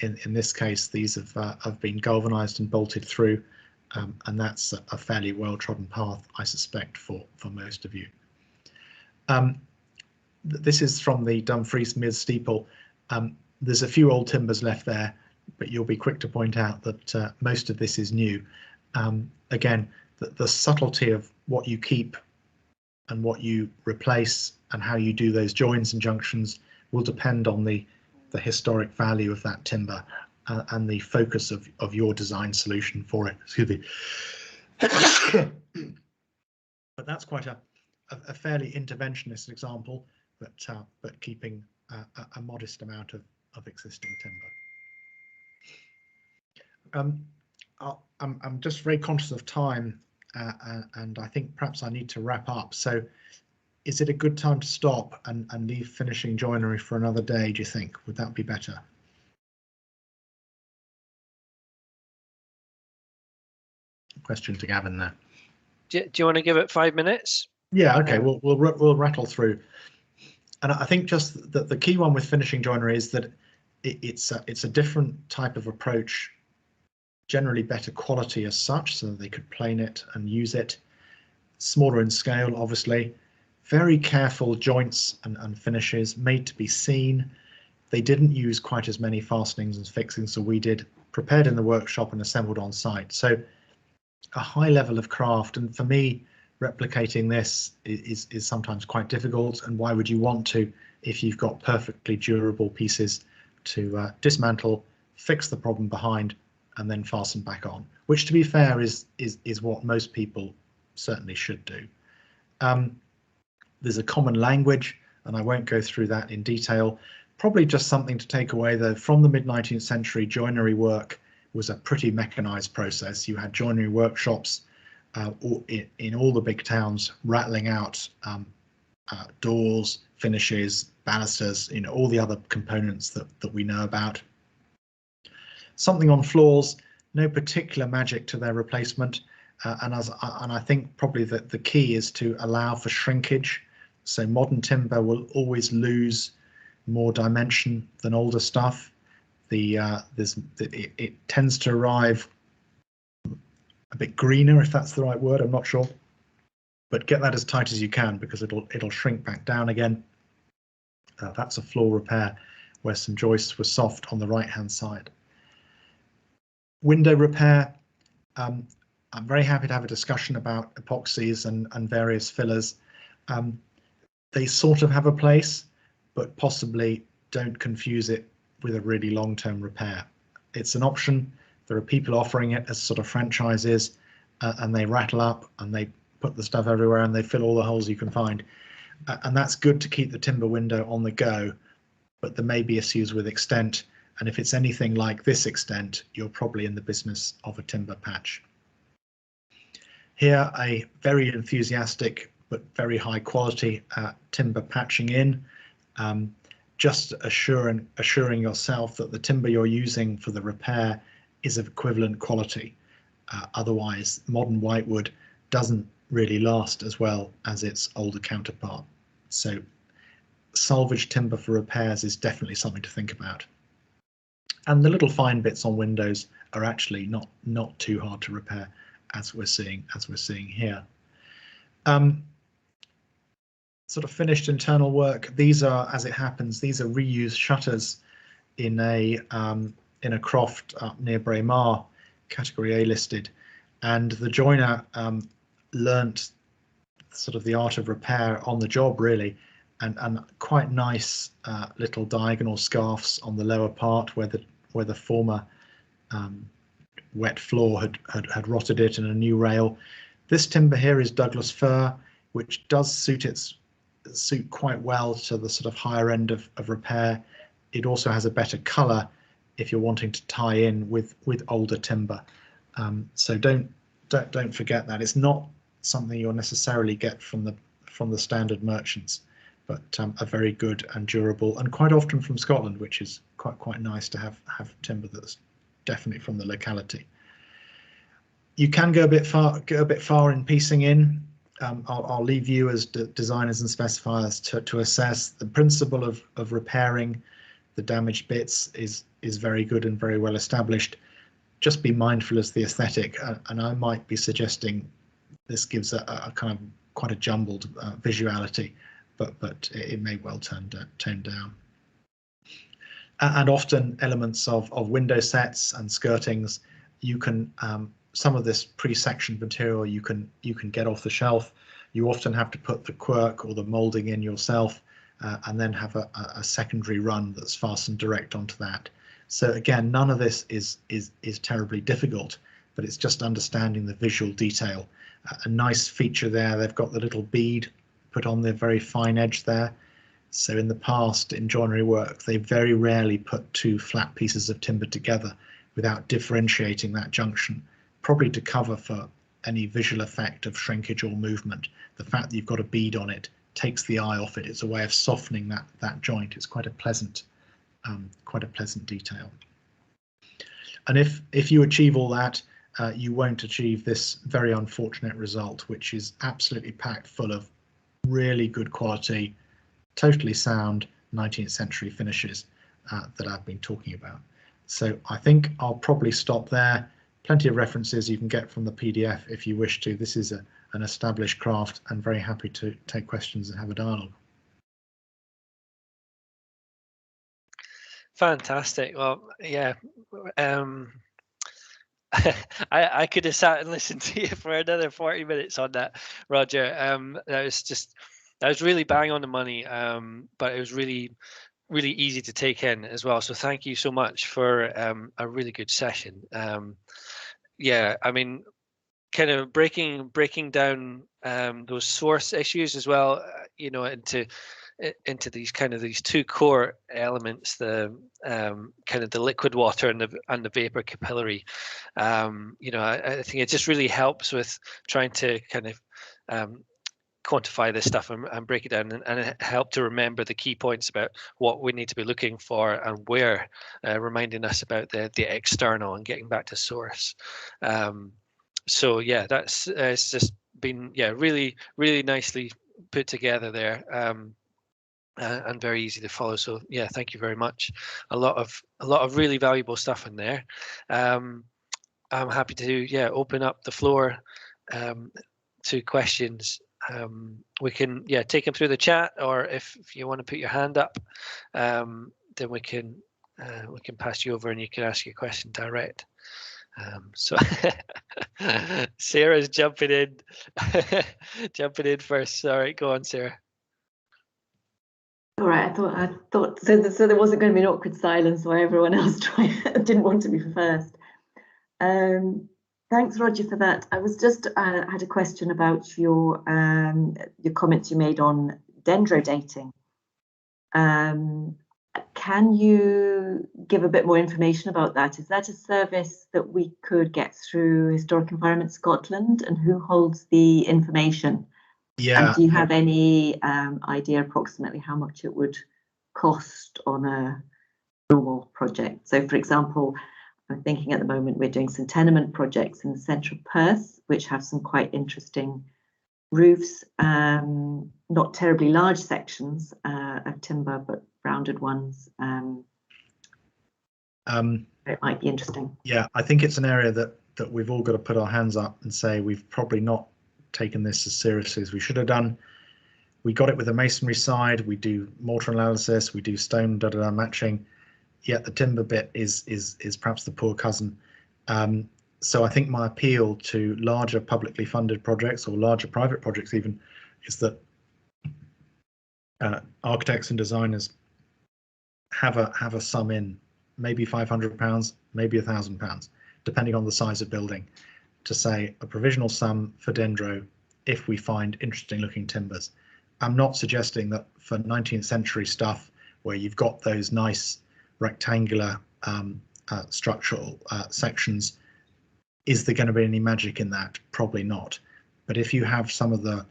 In this case, these have been galvanized and bolted through, and that's a fairly well-trodden path, I suspect, for most of you. This is from the Dumfries mid steeple. There's a few old timbers left there, but you'll be quick to point out that most of this is new. Again, the subtlety of what you keep and what you replace and how you do those joins and junctions will depend on the historic value of that timber and the focus of your design solution for it. Excuse me. But that's quite a fairly interventionist example, but keeping a modest amount of existing timber. I'm just very conscious of time, and I think perhaps I need to wrap up. So is it a good time to stop and leave finishing joinery for another day, do you think? Would that be better? Question to Gavin there. Do you want to give it 5 minutes? Yeah, okay, we'll rattle through. And I think just the key one with finishing joinery is that it's a different type of approach, generally better quality as such, so that they could plane it and use it. Smaller in scale, obviously. Very careful joints and finishes, made to be seen. They didn't use quite as many fastenings and fixings as we did, prepared in the workshop and assembled on site. So a high level of craft, and for me, replicating this is sometimes quite difficult. And why would you want to if you've got perfectly durable pieces to dismantle, fix the problem behind, and then fasten back on? Which, to be fair, is what most people certainly should do. There's a common language, and I won't go through that in detail. Probably just something to take away, though, from the mid-19th century, joinery work was a pretty mechanized process. You had joinery workshops in all the big towns rattling out doors, finishes, balusters, all the other components that we know about. Something on floors, no particular magic to their replacement. And I think probably that the key is to allow for shrinkage. So modern timber will always lose more dimension than older stuff. It tends to arrive a bit greener, if that's the right word, I'm not sure. But get that as tight as you can, because it'll shrink back down again. That's a floor repair where some joists were soft on the right-hand side. Window repair. I'm very happy to have a discussion about epoxies and various fillers. They sort of have a place, but possibly don't confuse it with a really long-term repair. It's an option. There are people offering it as sort of franchises, and they rattle up and they put the stuff everywhere and they fill all the holes you can find. And that's good to keep the timber window on the go, but there may be issues with extent. And if it's anything like this extent, you're probably in the business of a timber patch. Here, a very enthusiastic but very high quality timber patching in. Just assuring yourself that the timber you're using for the repair is of equivalent quality. Otherwise, modern whitewood doesn't really last as well as its older counterpart. So salvage timber for repairs is definitely something to think about. And the little fine bits on windows are actually not too hard to repair, as we're seeing here. Sort of finished internal work. These are, as it happens, these are reused shutters in a croft up near Braemar, category A listed, and the joiner learnt sort of the art of repair on the job, really, and quite nice little diagonal scarfs on the lower part where the former wet floor had rotted it, and a new rail. This timber here is Douglas fir, which does suit quite well to the sort of higher end of repair. It also has a better colour if you're wanting to tie in with older timber. So don't forget that. It's not something you'll necessarily get from the standard merchants, but a very good and durable, and quite often from Scotland, which is quite nice to have timber that's definitely from the locality. You can go a bit far in piecing in. I'll leave you as designers and specifiers to assess. The principle of repairing the damaged bits is very good and very well established. Just be mindful as the aesthetic, and I might be suggesting this gives a kind of quite a jumbled visuality, but it may well tone down. And often elements of window sets and skirtings, you can some of this pre-sectioned material you can get off the shelf. You often have to put the quirk or the molding in yourself, and then have a secondary run that's fastened direct onto that. So again, none of this is terribly difficult, but it's just understanding the visual detail. A nice feature there, they've got the little bead put on the very fine edge there. So in the past, in joinery work, they very rarely put two flat pieces of timber together without differentiating that junction, probably to cover for any visual effect of shrinkage or movement. The fact that you've got a bead on it takes the eye off it. It's a way of softening that joint. It's quite a pleasant detail. And if you achieve all that, you won't achieve this very unfortunate result, which is absolutely packed full of really good quality, totally sound 19th century finishes that I've been talking about. So I think I'll probably stop there. Plenty of references you can get from the PDF if you wish to. This is an established craft, and very happy to take questions and have a dialogue. Fantastic. Well, yeah. I could have sat and listened to you for another 40 minutes on that, Roger. That was really bang on the money, but it was really easy to take in as well. So thank you so much for a really good session. Yeah, I mean, kind of breaking down those source issues as well, you know, into these two core elements, the kind of the liquid water and the vapor capillary. You know, I think it just really helps with trying to kind of quantify this stuff and break it down, and help to remember the key points about what we need to be looking for and where, reminding us about the external and getting back to source. So yeah, that's it's just been really nicely put together there, and very easy to follow. So yeah, thank you very much. A lot of really valuable stuff in there. I'm happy to open up the floor to questions. We can take them through the chat, or if you want to put your hand up, then we can pass you over and you can ask your question direct. So Sarah's jumping in first. Sorry, go on, Sarah. All right, I thought so there wasn't going to be an awkward silence where everyone else didn't want to be first. Thanks, Roger, for that. I was just had a question about your comments you made on dendrodating. Can you give a bit more information about that? Is that a service that we could get through Historic Environment Scotland, and who holds the information? Yeah. And do you have any idea approximately how much it would cost on a normal project? So, for example, I'm thinking at the moment we're doing some tenement projects in the centre of Perth, which have some quite interesting roofs, not terribly large sections of timber, but rounded ones. It might be interesting. Yeah, I think it's an area that we've all got to put our hands up and say we've probably not taken this as seriously as we should have done. We got it with the masonry side, we do mortar analysis, we do stone matching, yet the timber bit is perhaps the poor cousin. So I think my appeal to larger publicly funded projects, or larger private projects even, is that architects and designers have a sum in, maybe £500, maybe £1,000, depending on the size of building, to say a provisional sum for dendro if we find interesting looking timbers. I'm not suggesting that for 19th century stuff where you've got those nice rectangular structural sections, is there going to be any magic in that? Probably not. But if you have some of the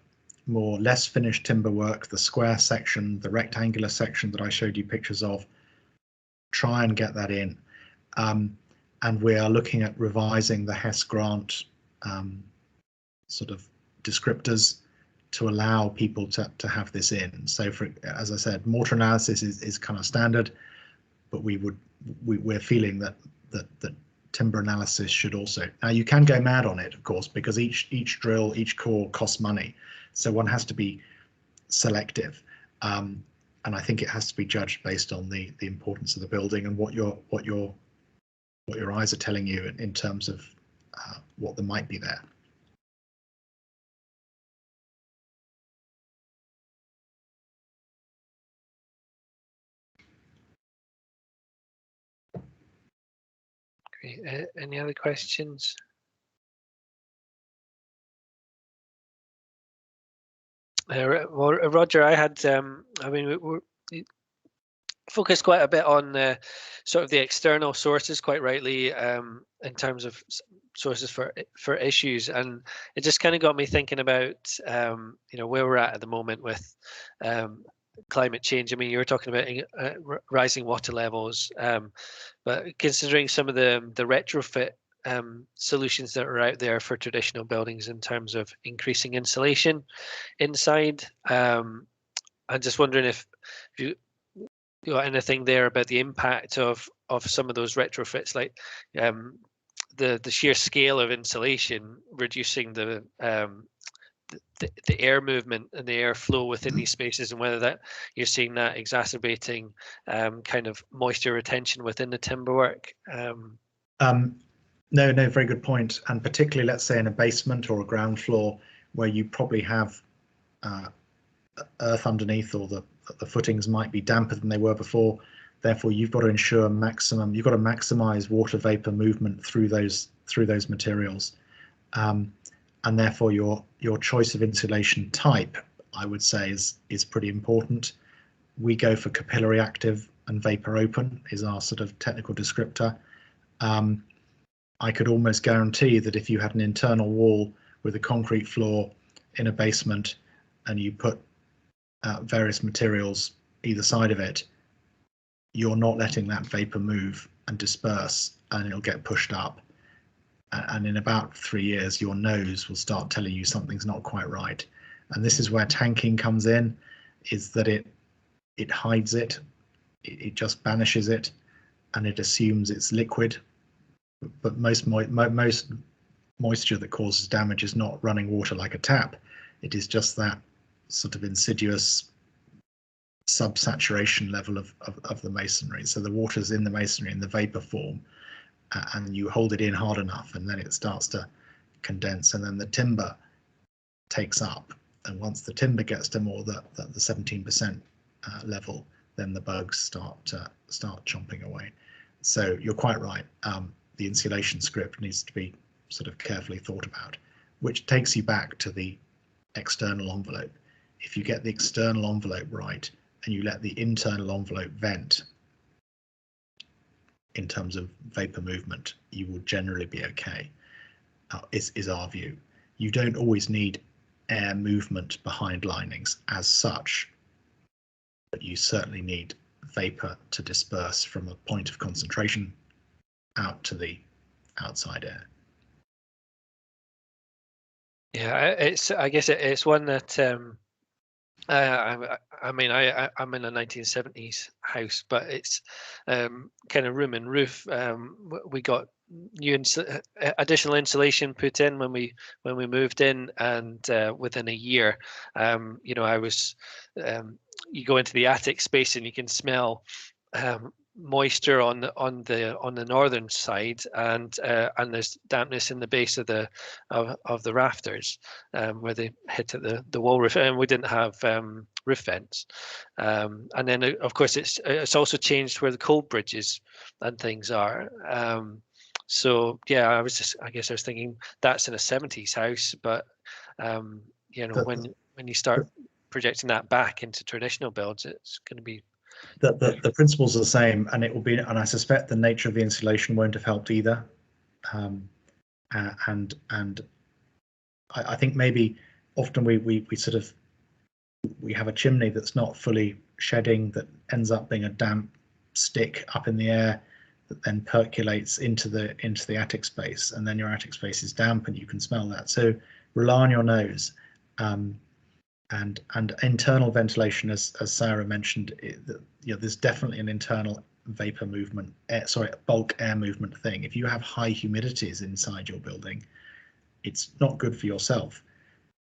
more less finished timber work, the square section, the rectangular section that I showed you pictures of, try and get that in. And we are looking at revising the Hess grant sort of descriptors to allow people to have this in. So as I said, mortar analysis is kind of standard, but we're feeling that timber analysis should also. Now you can go mad on it, of course, because each drill, each core costs money, so one has to be selective, and I think it has to be judged based on the importance of the building and what your eyes are telling you in terms of what there might be there. Great. Any other questions? Well, Roger, I had, I mean, we focused quite a bit on sort of the external sources, quite rightly, in terms of sources for issues, and it just kind of got me thinking about, you know, where we're at the moment with climate change. I mean, you were talking about rising water levels, but considering some of the retrofit solutions that are out there for traditional buildings in terms of increasing insulation inside, I'm just wondering if you got anything there about the impact of some of those retrofits, like the sheer scale of insulation reducing the air movement and the airflow within these spaces, and whether that you're seeing that exacerbating kind of moisture retention within the timber work. No, very good point. And particularly, let's say in a basement or a ground floor where you probably have earth underneath, or the footings might be damper than they were before. Therefore, you've got to ensure you've got to maximize water vapor movement through those materials. And therefore your choice of insulation type, I would say, is pretty important. We go for capillary active and vapor open is our sort of technical descriptor. I could almost guarantee that if you had an internal wall with a concrete floor in a basement and you put various materials either side of it, you're not letting that vapor move and disperse, and it'll get pushed up. And in about 3 years, your nose will start telling you something's not quite right. And this is where tanking comes in, is that it hides it, it just banishes it, and it assumes it's liquid. But most moisture that causes damage is not running water like a tap. It is just that sort of insidious subsaturation level of the masonry. So the water's in the masonry in the vapor form, and you hold it in hard enough, and then it starts to condense, and then the timber takes up. And once the timber gets to more the 17% level, then the bugs start chomping away. So you're quite right. The insulation script needs to be sort of carefully thought about, which takes you back to the external envelope. If you get the external envelope right and you let the internal envelope vent in terms of vapor movement, you will generally be okay, is our view. You don't always need air movement behind linings as such, but you certainly need vapor to disperse from a point of concentration out to the outside air. Yeah, I guess it's one that I mean, I'm in a 1970s house, but it's kind of room and roof. We got new additional insulation put in when we moved in, and within a year, you know, you go into the attic space and you can smell moisture on the northern side, and there's dampness in the base of the rafters where they hit at the wall roof, and we didn't have roof vents. And then of course it's also changed where the cold bridges and things are. So yeah, I guess I was thinking that's in a 70s house, but you know, when you start projecting that back into traditional builds, it's going to be the principles are the same, and it will be, and I suspect the nature of the insulation won't have helped either. And I think maybe often we sort of have a chimney that's not fully shedding, that ends up being a damp stick up in the air that then percolates into the attic space, and then your attic space is damp and you can smell that. So rely on your nose. And internal ventilation, as Sarah mentioned, you know, there's definitely an internal vapor movement, bulk air movement thing. If you have high humidities inside your building, it's not good for yourself.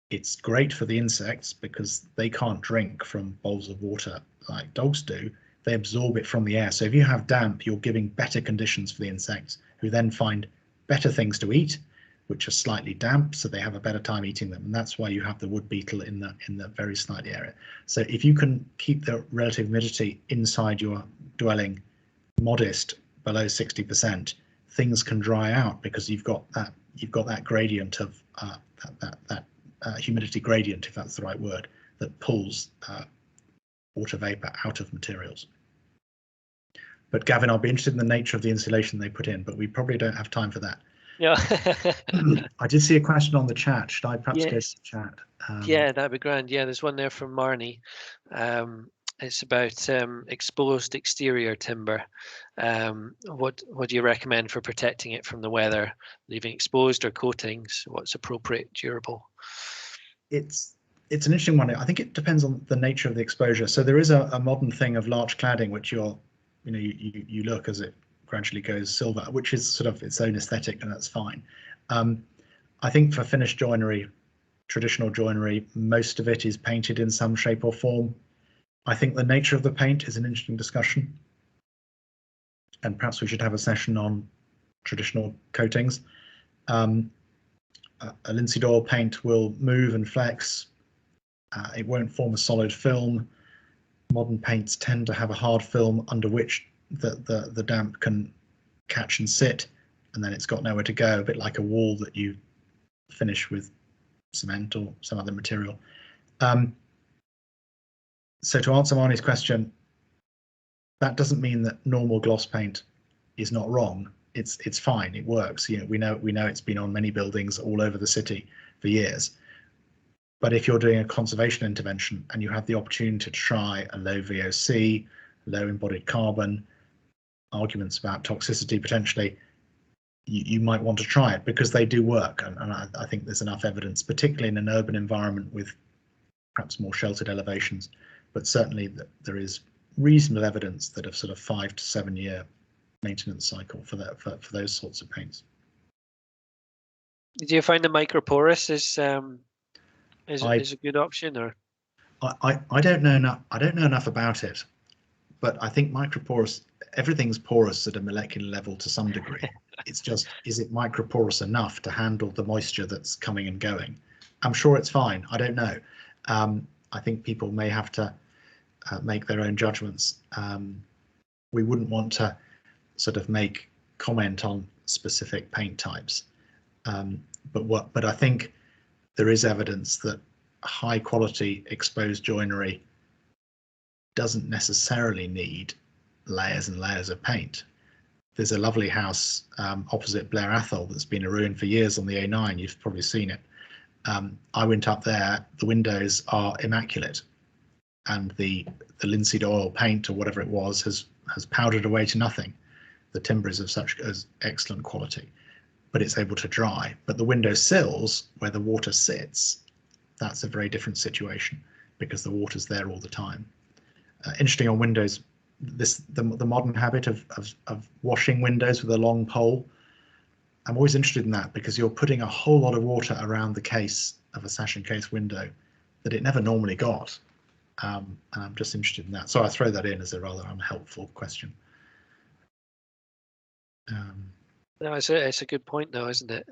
It's great for the insects because they can't drink from bowls of water like dogs do. They absorb it from the air. So if you have damp, you're giving better conditions for the insects, who then find better things to eat, which are slightly damp, so they have a better time eating them. And that's why you have the wood beetle in the very slightly area. So if you can keep the relative humidity inside your dwelling modest, below 60%, things can dry out because you've got that gradient of that humidity gradient, if that's the right word, that pulls water vapor out of materials. But Gavin, I'll be interested in the nature of the insulation they put in, but we probably don't have time for that. Yeah. I did see a question on the chat. Should I perhaps go to the chat? Yeah, that'd be grand. Yeah, there's one there from Marnie. It's about exposed exterior timber. What do you recommend for protecting it from the weather? Leaving exposed or coatings? What's appropriate, durable? It's an interesting one. I think it depends on the nature of the exposure. So there is a modern thing of large cladding, which you look as it gradually goes silver, which is sort of its own aesthetic, and that's fine. I think for finished joinery, traditional joinery, most of it is painted in some shape or form. I think the nature of the paint is an interesting discussion, and perhaps we should have a session on traditional coatings. A linseed oil paint will move and flex. It won't form a solid film. Modern paints tend to have a hard film under which the damp can catch and sit, and then it's got nowhere to go, a bit like a wall that you finish with cement or some other material. So to answer Marnie's question, that doesn't mean that normal gloss paint is not wrong. It's fine. It works. You know, we know it's been on many buildings all over the city for years. But if you're doing a conservation intervention and you have the opportunity to try a low VOC, low embodied carbon, arguments about toxicity potentially, you might want to try it because they do work. And I think there's enough evidence, particularly in an urban environment with perhaps more sheltered elevations, but certainly that there is reasonable evidence that a sort of 5 to 7 year maintenance cycle for that for those sorts of paints. Do you find the microporous is a good option, or? I don't know enough. I don't know enough about it, but I think microporous, everything's porous at a molecular level to some degree. It's just, is it microporous enough to handle the moisture that's coming and going? I'm sure it's fine. I don't know. I think people may have to make their own judgments. We wouldn't want to sort of make comment on specific paint types, but I think there is evidence that high quality exposed joinery doesn't necessarily need layers and layers of paint. There's a lovely house opposite Blair Athol that's been a ruin for years on the A9. You've probably seen it. I went up there. The windows are immaculate, and the linseed oil paint or whatever it was has powdered away to nothing. The timber is of such excellent quality, but it's able to dry. But the window sills where the water sits, that's a very different situation because the water's there all the time. Interesting on windows, the modern habit of washing windows with a long pole. I'm always interested in that because you're putting a whole lot of water around the case of a sash and case window that it never normally got. And I'm just interested in that. So I throw that in as a rather unhelpful question. No, it's a good point though, isn't it?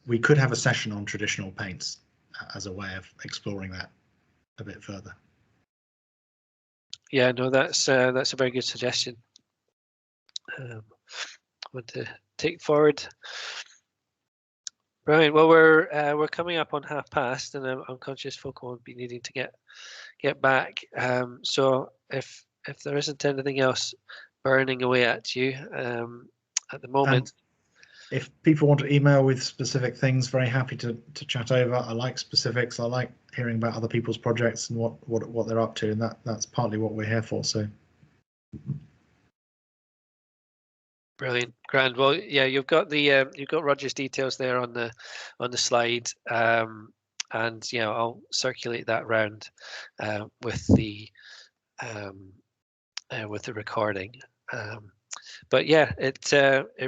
We could have a session on traditional paints as a way of exploring that a bit further. Yeah, no, that's a very good suggestion. Want to take forward. Brilliant. Well, we're coming up on 5:30, and I'm conscious folk will be needing to get back. So if there isn't anything else burning away at you at the moment. And if people want to email with specific things, very happy to chat over. I like specifics. I like hearing about other people's projects and what they're up to, and that's partly what we're here for. So brilliant, grand. Well, yeah, you've got Roger's details there on the slide, and yeah, I'll circulate that round with the recording. But yeah, it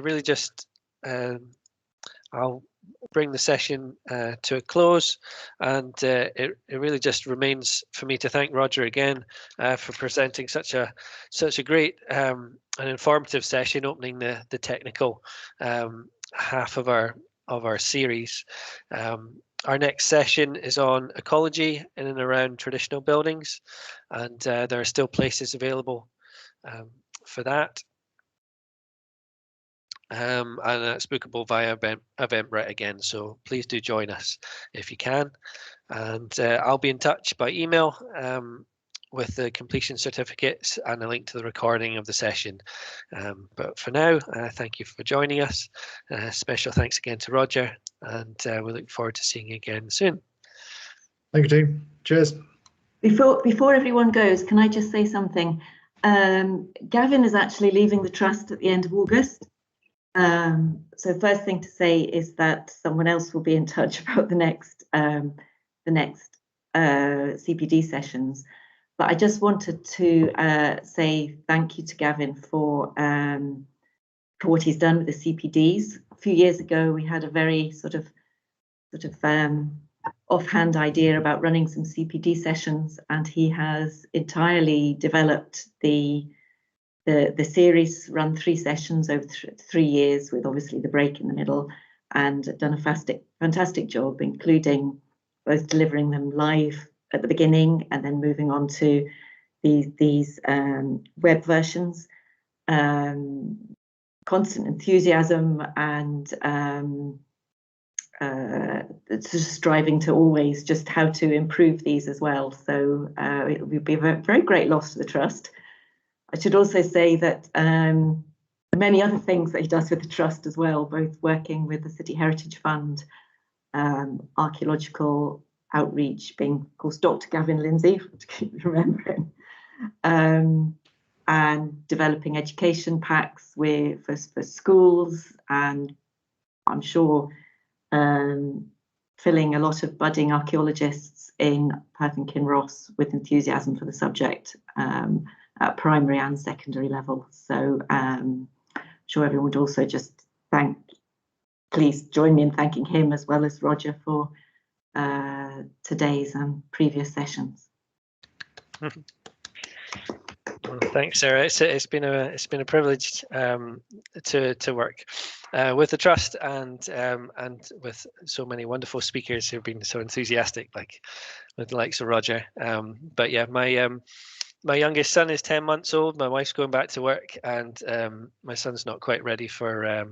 really just I'll bring the session to a close, and it really just remains for me to thank Roger again for presenting such a great and informative session, opening the technical half of our series. Our next session is on ecology in and around traditional buildings, and there are still places available for that. And it's bookable via Eventbrite again, so please do join us if you can. And I'll be in touch by email with the completion certificates and a link to the recording of the session. But for now, thank you for joining us. Special thanks again to Roger, and we look forward to seeing you again soon. Thank you, team. Cheers. Before everyone goes, can I just say something? Gavin is actually leaving the trust at the end of August. So first thing to say is that someone else will be in touch about the next CPD sessions. But I just wanted to say thank you to Gavin for what he's done with the CPDs. A few years ago, we had a very sort of offhand idea about running some CPD sessions, and he has entirely developed the The series run 3 sessions over 3 years, with obviously the break in the middle, and done a fantastic job, including both delivering them live at the beginning and then moving on to these web versions. Constant enthusiasm and just striving to always just how to improve these as well. So it would be a very great loss to the Trust. I should also say that many other things that he does with the Trust as well, both working with the City Heritage Fund, archaeological outreach, being of course Dr. Gavin Lindsay, to keep remembering, and developing education packs for schools, and I'm sure filling a lot of budding archaeologists in Perth and Kinross with enthusiasm for the subject at primary and secondary level. So I'm sure everyone would also just please join me in thanking him as well as Roger for today's and previous sessions. Well, thanks, Sarah. It's been a privilege to work with the Trust and with so many wonderful speakers who've been so enthusiastic, like with the likes of Roger. But yeah, my youngest son is 10 months old. My wife's going back to work, and my son's not quite ready for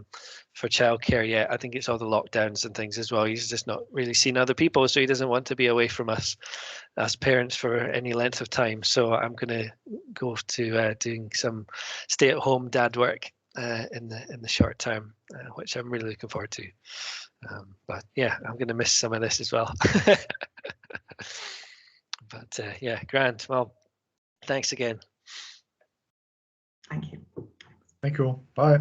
childcare yet. I think it's all the lockdowns and things as well. He's just not really seen other people, so he doesn't want to be away from us as parents for any length of time. So I'm going to go to doing some stay-at-home dad work in the short term, which I'm really looking forward to. But yeah, I'm going to miss some of this as well. But yeah, grand. Well, thanks again. Thank you. Thank you all. Bye.